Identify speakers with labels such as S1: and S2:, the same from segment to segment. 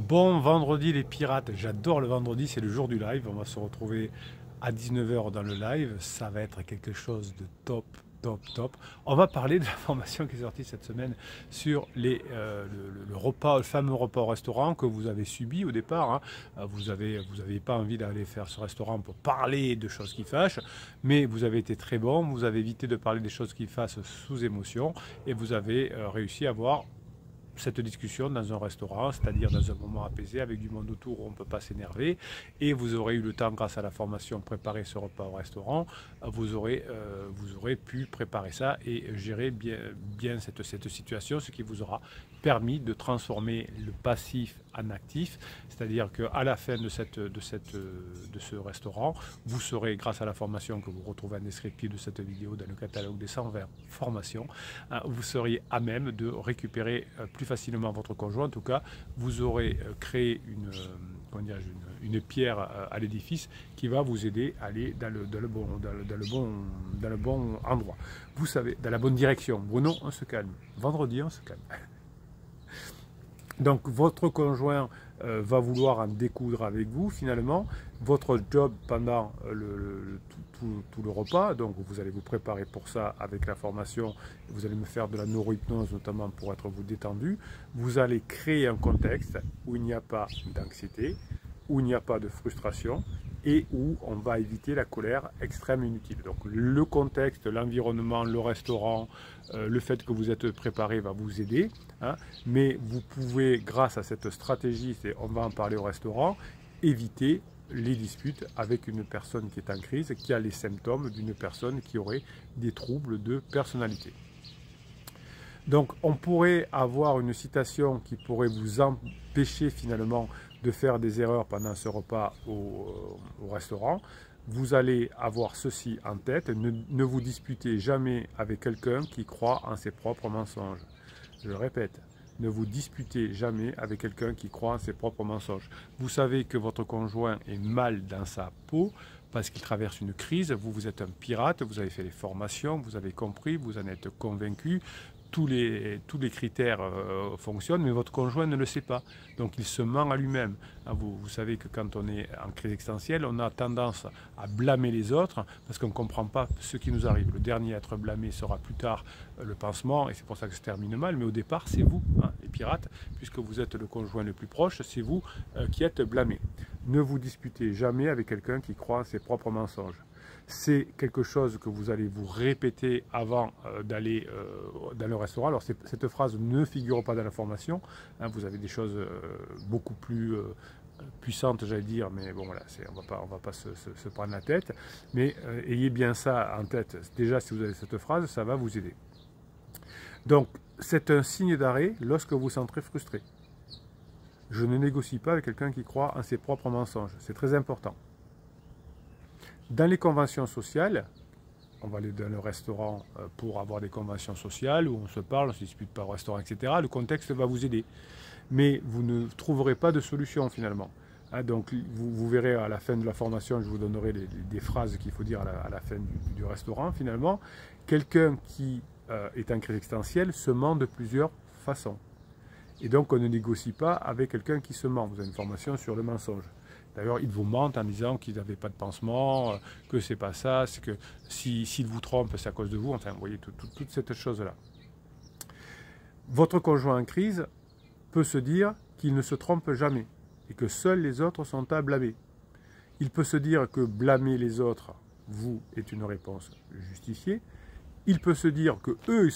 S1: Bon vendredi les pirates, j'adore le vendredi, c'est le jour du live, on va se retrouver à 19h dans le live, ça va être quelque chose de top, top, top. On va parler de la formation qui est sortie cette semaine sur le repas, le fameux repas au restaurant que vous avez subi au départ, hein. Vous avez pas envie d'aller faire ce restaurant pour parler de choses qui fâchent, mais vous avez été très bon, vous avez évité de parler des choses qui fâchent sous émotion et vous avez réussi à avoir cette discussion dans un restaurant, c'est-à-dire dans un moment apaisé avec du monde autour où on ne peut pas s'énerver, et vous aurez eu le temps, grâce à la formation, de préparer ce repas au restaurant. Vous aurez pu préparer ça et gérer bien cette situation, ce qui vous aura permis de transformer le passif en actif, c'est-à-dire qu'à la fin de ce restaurant, vous serez, grâce à la formation que vous retrouvez en descriptif de cette vidéo dans le catalogue des 120 formations, vous seriez à même de récupérer plus facilement votre conjoint. En tout cas, vous aurez créé une pierre à l'édifice qui va vous aider à aller dans le bon endroit. Vous savez, dans la bonne direction. Bruno, on se calme. Vendredi, on se calme. Donc votre conjoint va vouloir en découdre avec vous finalement. Votre job pendant tout le repas, donc vous allez vous préparer pour ça avec la formation, vous allez me faire de la neurohypnose notamment pour être vous détendu. Vous allez créer un contexte où il n'y a pas d'anxiété, où il n'y a pas de frustration et où on va éviter la colère extrême inutile. Donc le contexte, l'environnement, le restaurant, le fait que vous êtes préparé va vous aider, hein, mais vous pouvez, grâce à cette stratégie, on va en parler au restaurant, éviter les disputes avec une personne qui est en crise, qui a les symptômes d'une personne qui aurait des troubles de personnalité. Donc on pourrait avoir une citation qui pourrait vous empêcher finalement de faire des erreurs pendant ce repas au restaurant. Vous allez avoir ceci en tête: ne vous disputez jamais avec quelqu'un qui croit en ses propres mensonges. Je le répète, ne vous disputez jamais avec quelqu'un qui croit en ses propres mensonges. Vous savez que votre conjoint est mal dans sa peau parce qu'il traverse une crise. Vous êtes un pirate, vous avez fait les formations, vous avez compris, vous en êtes convaincu. Tous les critères fonctionnent, mais votre conjoint ne le sait pas. Donc il se ment à lui-même. Vous savez que quand on est en crise existentielle, on a tendance à blâmer les autres parce qu'on ne comprend pas ce qui nous arrive. Le dernier à être blâmé sera plus tard le pansement, et c'est pour ça que ça se termine mal, mais au départ c'est vous, hein, les pirates, puisque vous êtes le conjoint le plus proche, c'est vous qui êtes blâmé. Ne vous disputez jamais avec quelqu'un qui croit en ses propres mensonges. C'est quelque chose que vous allez vous répéter avant d'aller dans le restaurant. Alors cette phrase ne figure pas dans la formation, hein, vous avez des choses beaucoup plus puissantes, j'allais dire, mais bon voilà, on va pas se prendre la tête, mais ayez bien ça en tête. Déjà, si vous avez cette phrase, ça va vous aider. Donc c'est un signe d'arrêt lorsque vous vous sentez frustré. Je ne négocie pas avec quelqu'un qui croit en ses propres mensonges, c'est très important. Dans les conventions sociales, on va aller dans le restaurant pour avoir des conventions sociales où on se parle, on ne se dispute pas au restaurant, etc. Le contexte va vous aider. Mais vous ne trouverez pas de solution finalement. Hein, donc vous verrez à la fin de la formation, je vous donnerai des phrases qu'il faut dire à la fin du restaurant finalement. Quelqu'un qui est en crise existentielle se ment de plusieurs façons. Et donc on ne négocie pas avec quelqu'un qui se ment. Vous avez une formation sur le mensonge. D'ailleurs, ils vous mentent en disant qu'ils n'avaient pas de pansement, que c'est pas ça, c'est que s'ils vous trompent, c'est à cause de vous. Enfin, vous voyez, toute cette chose-là. Votre conjoint en crise peut se dire qu'il ne se trompe jamais et que seuls les autres sont à blâmer. Il peut se dire que blâmer les autres, vous, est une réponse justifiée. Il peut se dire que eux,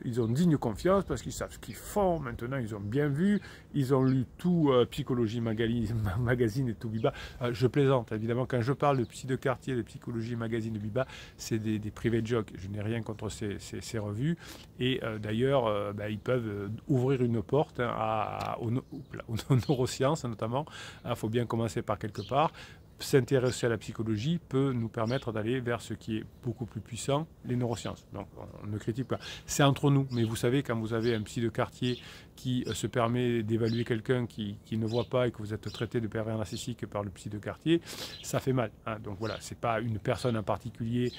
S1: ils ont digne confiance parce qu'ils savent ce qu'ils font. Maintenant, ils ont bien vu, ils ont lu tout Psychologie Magazine et tout Biba. Je plaisante, évidemment, quand je parle de psy de quartier, de Psychologie Magazine de Biba, c'est des private jokes. Je n'ai rien contre ces revues. Et d'ailleurs, ils peuvent ouvrir une porte aux neurosciences, notamment. Il faut bien commencer par quelque part. S'intéresser à la psychologie peut nous permettre d'aller vers ce qui est beaucoup plus puissant, les neurosciences. Donc on ne critique pas. C'est entre nous, mais vous savez, quand vous avez un psy de quartier qui se permet d'évaluer quelqu'un qui ne voit pas et que vous êtes traité de pervers narcissique par le psy de quartier, ça fait mal. Hein. Donc voilà, c'est pas une personne en particulier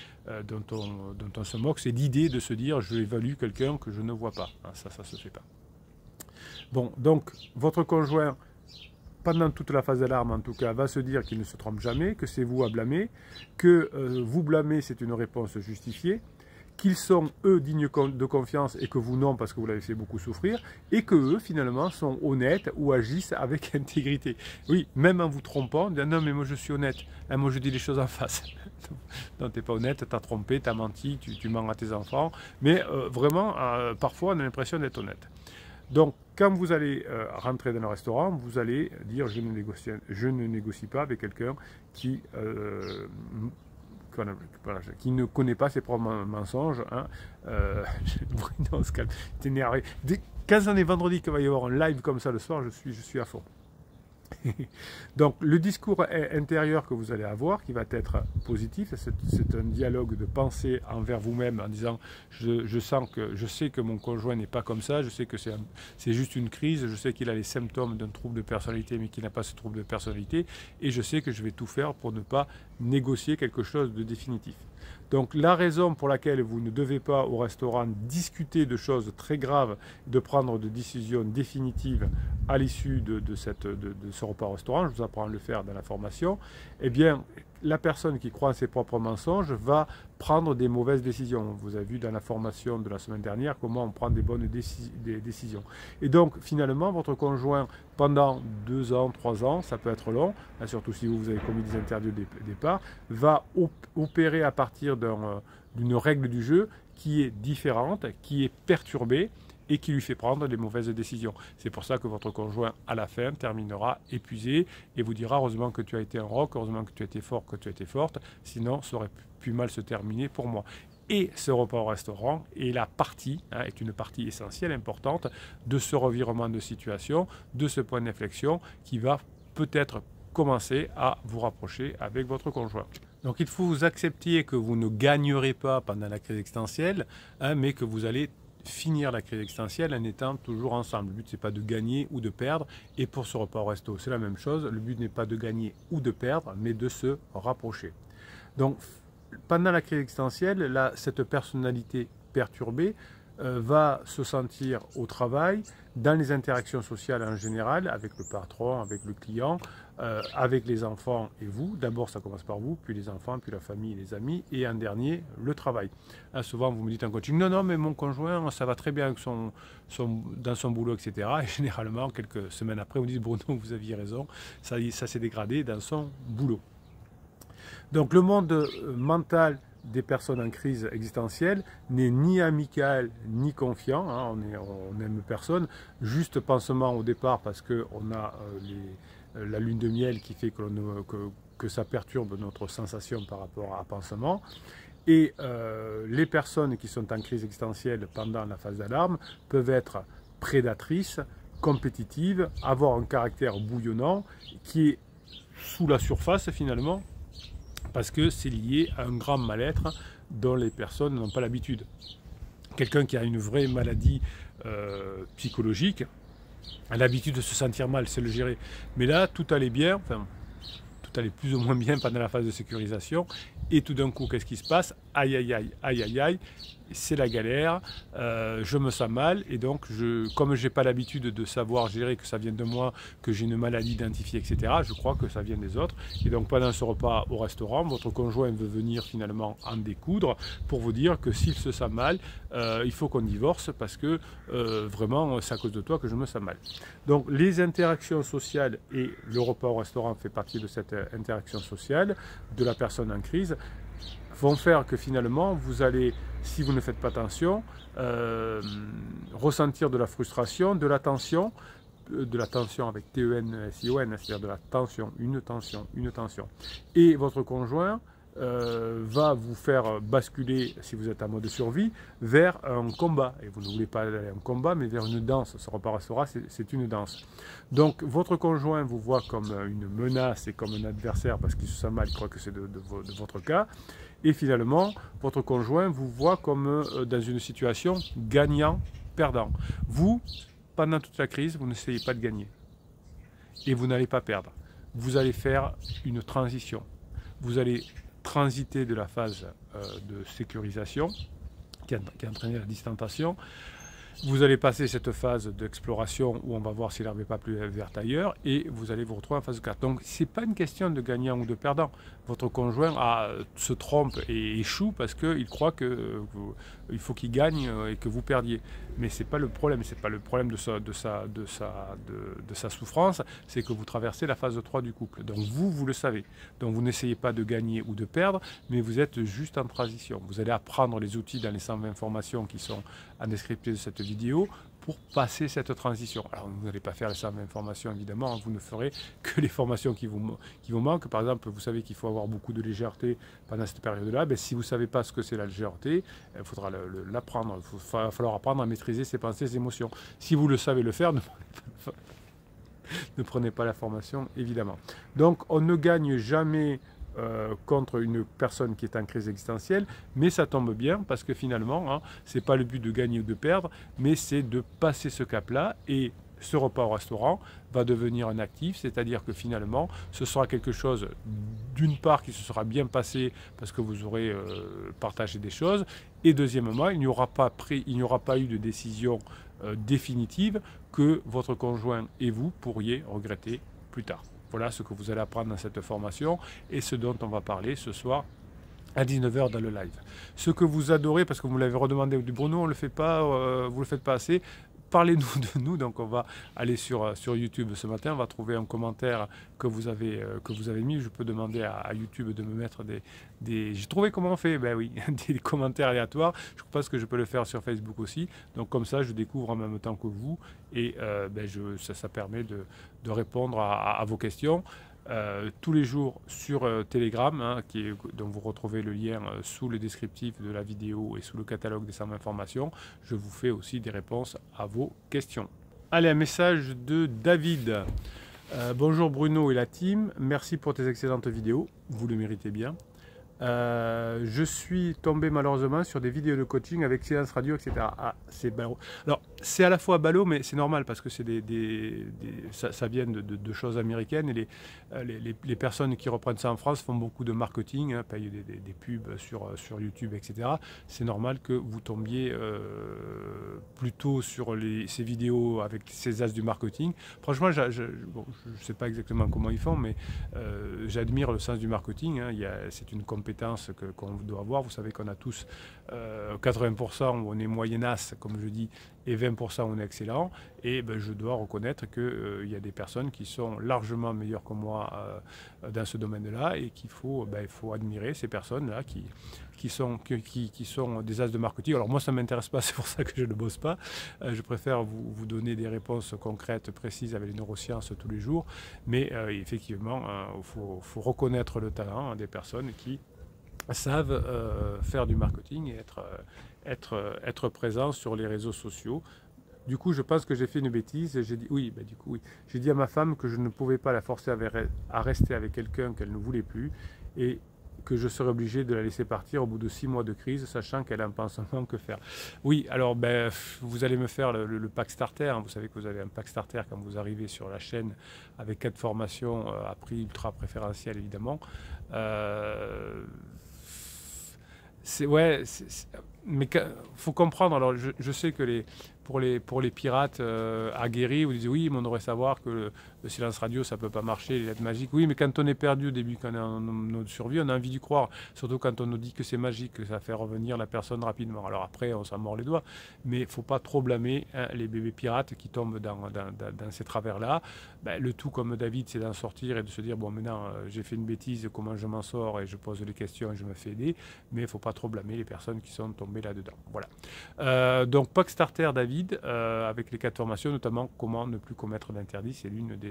S1: dont on se moque, c'est l'idée de se dire je évalue quelqu'un que je ne vois pas. Hein, ça se fait pas. Bon, donc votre conjoint pendant toute la phase d'alarme en tout cas, va se dire qu'il ne se trompe jamais, que c'est vous à blâmer, que vous blâmer c'est une réponse justifiée, qu'ils sont eux dignes de confiance et que vous non parce que vous l'avez fait beaucoup souffrir, et que eux finalement sont honnêtes ou agissent avec intégrité. Oui, même en vous trompant, dire non mais moi je suis honnête, hein, moi je dis les choses en face. Non, tu n'es pas honnête, tu as trompé, tu as menti, tu mens à tes enfants, mais vraiment parfois on a l'impression d'être honnête. Donc, quand vous allez rentrer dans le restaurant, vous allez dire je ne négocie pas avec quelqu'un qui ne connaît pas ses propres mensonges. Hein. Bruno se calme, t'es énervé. Quand on est vendredi qu'il va y avoir un live comme ça le soir, je suis à fond. Donc le discours intérieur que vous allez avoir, qui va être positif, c'est un dialogue de pensée envers vous-même en disant je sais que mon conjoint n'est pas comme ça, je sais que c'est juste une crise, je sais qu'il a les symptômes d'un trouble de personnalité mais qu'il n'a pas ce trouble de personnalité, et je sais que je vais tout faire pour ne pas négocier quelque chose de définitif. Donc la raison pour laquelle vous ne devez pas au restaurant discuter de choses très graves, de prendre de décisions définitives à l'issue de ce repas au restaurant, je vous apprends à le faire dans la formation, eh bien la personne qui croit en ses propres mensonges va prendre des mauvaises décisions. Vous avez vu dans la formation de la semaine dernière comment on prend des bonnes décisions. Et donc finalement votre conjoint pendant 2 ans, 3 ans, ça peut être long, surtout si vous avez commis des interdits au départ, va opérer à partir d'une règle du jeu qui est différente, qui est perturbée, et qui lui fait prendre des mauvaises décisions. C'est pour ça que votre conjoint, à la fin, terminera épuisé et vous dira « Heureusement que tu as été un roc, heureusement que tu as été fort, que tu as été forte, sinon ça aurait pu mal se terminer pour moi. » Et ce repas au restaurant est est une partie essentielle, importante, de ce revirement de situation, de ce point d'inflexion qui va peut-être commencer à vous rapprocher avec votre conjoint. Donc il faut vous accepter que vous ne gagnerez pas pendant la crise existentielle, mais que vous allez finir la crise existentielle en étant toujours ensemble. Le but, c'est pas de gagner ou de perdre. Et pour ce repas au resto, c'est la même chose. Le but n'est pas de gagner ou de perdre, mais de se rapprocher. Donc, pendant la crise existentielle, cette personnalité perturbée va se sentir au travail, dans les interactions sociales en général, avec le patron, avec le client, avec les enfants et vous. D'abord, ça commence par vous, puis les enfants, puis la famille, les amis, et en dernier, le travail. Souvent, vous me dites en coaching, non, mais mon conjoint, ça va très bien avec dans son boulot, etc. Et généralement, quelques semaines après, vous dites, Bruno, vous aviez raison, ça s'est dégradé dans son boulot. Donc, le monde mental des personnes en crise existentielle n'est ni amical ni confiant, hein, on n'aime personne, juste pansement au départ parce qu'on a la lune de miel qui fait que ça perturbe notre sensation par rapport à pansement. Et les personnes qui sont en crise existentielle pendant la phase d'alarme peuvent être prédatrices, compétitives, avoir un caractère bouillonnant qui est sous la surface finalement, parce que c'est lié à un grand mal-être dont les personnes n'ont pas l'habitude. Quelqu'un qui a une vraie maladie psychologique a l'habitude de se sentir mal, c'est le gérer. Mais là, tout allait bien, enfin, tout allait plus ou moins bien pendant la phase de sécurisation, et tout d'un coup, qu'est-ce qui se passe? Aïe, aïe, aïe, aïe, aïe, aïe, c'est la galère, je me sens mal, et donc, comme je n'ai pas l'habitude de savoir gérer que ça vient de moi, que j'ai une maladie identifiée, etc., je crois que ça vient des autres. Et donc, pendant ce repas au restaurant, votre conjoint veut venir finalement en découdre pour vous dire que s'il se sent mal, il faut qu'on divorce parce que vraiment, c'est à cause de toi que je me sens mal. Donc, les interactions sociales, et le repas au restaurant fait partie de cette interaction sociale de la personne en crise, vont faire que finalement, vous allez, si vous ne faites pas attention, ressentir de la frustration, de la tension avec T-E-N-S-I-O-N, c'est-à-dire de la tension, une tension. Et votre conjoint va vous faire basculer, si vous êtes en mode survie, vers un combat. Et vous ne voulez pas aller en combat, mais vers une danse. Ce repas restaurant, c'est une danse. Donc, votre conjoint vous voit comme une menace et comme un adversaire parce qu'il se sent mal, il croit que c'est de votre cas. Et finalement, votre conjoint vous voit comme dans une situation gagnant-perdant. Vous, pendant toute la crise, vous n'essayez pas de gagner. Et vous n'allez pas perdre. Vous allez faire une transition. Vous allez transiter de la phase de sécurisation, qui a entraîné la distanciation, Vous allez passer cette phase d'exploration où on va voir si l'herbe n'est pas plus verte ailleurs et vous allez vous retrouver en phase 4. Donc ce n'est pas une question de gagnant ou de perdant. Votre conjoint se trompe et échoue parce qu'il croit qu'il faut qu'il gagne et que vous perdiez. Mais ce n'est pas le problème, ce n'est pas le problème de sa souffrance, c'est que vous traversez la phase 3 du couple. Donc vous le savez. Donc vous n'essayez pas de gagner ou de perdre, mais vous êtes juste en transition. Vous allez apprendre les outils dans les 120 formations qui sont en descriptif de cette vidéo pour passer cette transition. Alors vous n'allez pas faire les 120 formations évidemment, vous ne ferez que les formations qui vous manquent. Par exemple, vous savez qu'il faut avoir beaucoup de légèreté pendant cette période-là. Ben, si vous ne savez pas ce que c'est la légèreté, il faudra l'apprendre. Il va falloir apprendre à maîtriser ses pensées, ses émotions. Si vous le savez le faire, ne prenez pas la formation, évidemment. Donc, on ne gagne jamais contre une personne qui est en crise existentielle, mais ça tombe bien parce que finalement, hein, ce n'est pas le but de gagner ou de perdre, mais c'est de passer ce cap-là et ce repas au restaurant va devenir un actif, c'est-à-dire que finalement, ce sera quelque chose d'une part qui se sera bien passé parce que vous aurez partagé des choses, et deuxièmement, il n'y aura pas eu de décision définitive que votre conjoint et vous pourriez regretter plus tard. Voilà ce que vous allez apprendre dans cette formation et ce dont on va parler ce soir à 19 h dans le live. Ce que vous adorez, parce que vous me l'avez redemandé du Bruno, on le fait pas, vous ne le faites pas assez, parlez-nous de nous. Donc on va aller sur YouTube ce matin, on va trouver un commentaire que vous avez mis. Je peux demander à YouTube de me mettre des j'ai trouvé comment on fait, ben oui, des commentaires aléatoires. Je pense que je peux le faire sur Facebook aussi. Donc comme ça, je découvre en même temps que vous et ça permet de répondre à vos questions. Tous les jours sur Telegram, hein, dont vous retrouvez le lien sous le descriptif de la vidéo et sous le catalogue des 120 formations. Je vous fais aussi des réponses à vos questions. Allez, un message de David. Bonjour Bruno et la team, merci pour tes excellentes vidéos, vous le méritez bien. Je suis tombé malheureusement sur des vidéos de coaching avec Silence Radio, etc. Ah, c'est ballot. Alors, c'est à la fois ballot, mais c'est normal parce que ça vient de choses américaines et les personnes qui reprennent ça en France font beaucoup de marketing, hein, payent des pubs sur YouTube, etc. C'est normal que vous tombiez plutôt sur ces vidéos avec ces as du marketing. Franchement, je ne sais pas exactement comment ils font, mais j'admire le sens du marketing. Hein. C'est une compétence qu'on doit avoir. Vous savez qu'on a tous 80% où on est moyennasse, comme je dis, et 20% où on est excellent. Et je dois reconnaître qu'il y a des personnes qui sont largement meilleures que moi dans ce domaine-là et qu'il faut admirer ces personnes-là qui sont des as de marketing. Alors moi, ça ne m'intéresse pas, c'est pour ça que je ne bosse pas. Je préfère vous donner des réponses concrètes, précises avec les neurosciences tous les jours. Mais effectivement, il faut reconnaître le talent des personnes qui savent faire du marketing et être présents sur les réseaux sociaux. Du coup, je pense que j'ai fait une bêtise. J'ai dit oui. J'ai dit à ma femme que je ne pouvais pas la forcer à rester avec quelqu'un qu'elle ne voulait plus et que je serais obligé de la laisser partir au bout de 6 mois de crise, sachant qu'elle a un pansement, que faire. Oui, alors vous allez me faire le pack starter. Hein. Vous savez que vous avez un pack starter quand vous arrivez sur la chaîne avec 4 formations à prix ultra préférentiel, évidemment. Mais il faut comprendre. Alors, je sais que pour les pirates aguerris, vous dites oui, mais on devrait savoir que le silence radio, ça ne peut pas marcher, les lettres magiques. Oui, mais quand on est perdu au début, quand on est en mode survie, on a envie d'y croire. Surtout quand on nous dit que c'est magique, que ça fait revenir la personne rapidement. Alors après, on s'en mord les doigts. Mais il ne faut pas trop blâmer les bébés pirates qui tombent dans ces travers-là. Le tout, comme David, c'est d'en sortir et de se dire, bon, maintenant, j'ai fait une bêtise, comment je m'en sors? Et je pose les questions et je me fais aider. Mais il ne faut pas trop blâmer les personnes qui sont tombées là-dedans. Voilà. Donc, pack starter, David, avec les 4 formations, notamment comment ne plus commettre d'interdit. C'est l'une des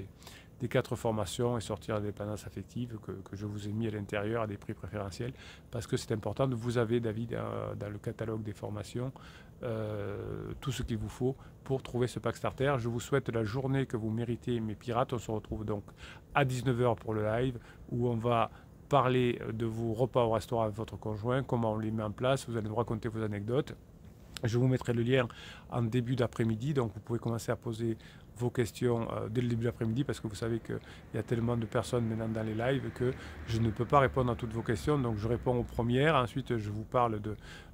S1: 4 formations et sortir de la dépendance affective que je vous ai mis à l'intérieur à des prix préférentiels parce que c'est important. Vous avez, David, dans le catalogue des formations, tout ce qu'il vous faut pour trouver ce pack starter. Je vous souhaite la journée que vous méritez, mes pirates. On se retrouve donc à 19 h pour le live où on va parler de vos repas au restaurant avec votre conjoint, comment on les met en place. Vous allez nous raconter vos anecdotes. Je vous mettrai le lien en début d'après-midi, donc vous pouvez commencer à poser vos questions dès le début d'après-midi parce que vous savez qu'il y a tellement de personnes maintenant dans les lives que je ne peux pas répondre à toutes vos questions. Donc je réponds aux premières, ensuite je vous parle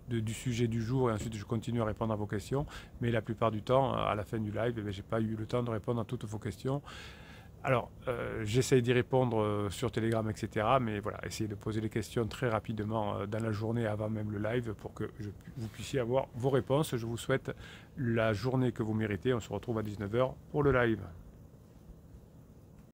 S1: du sujet du jour et ensuite je continue à répondre à vos questions. Mais la plupart du temps, à la fin du live, je n'ai pas eu le temps de répondre à toutes vos questions. Alors, j'essaye d'y répondre sur Telegram, etc. Mais voilà, essayez de poser les questions très rapidement dans la journée avant même le live pour que vous puissiez avoir vos réponses. Je vous souhaite la journée que vous méritez. On se retrouve à 19 h pour le live.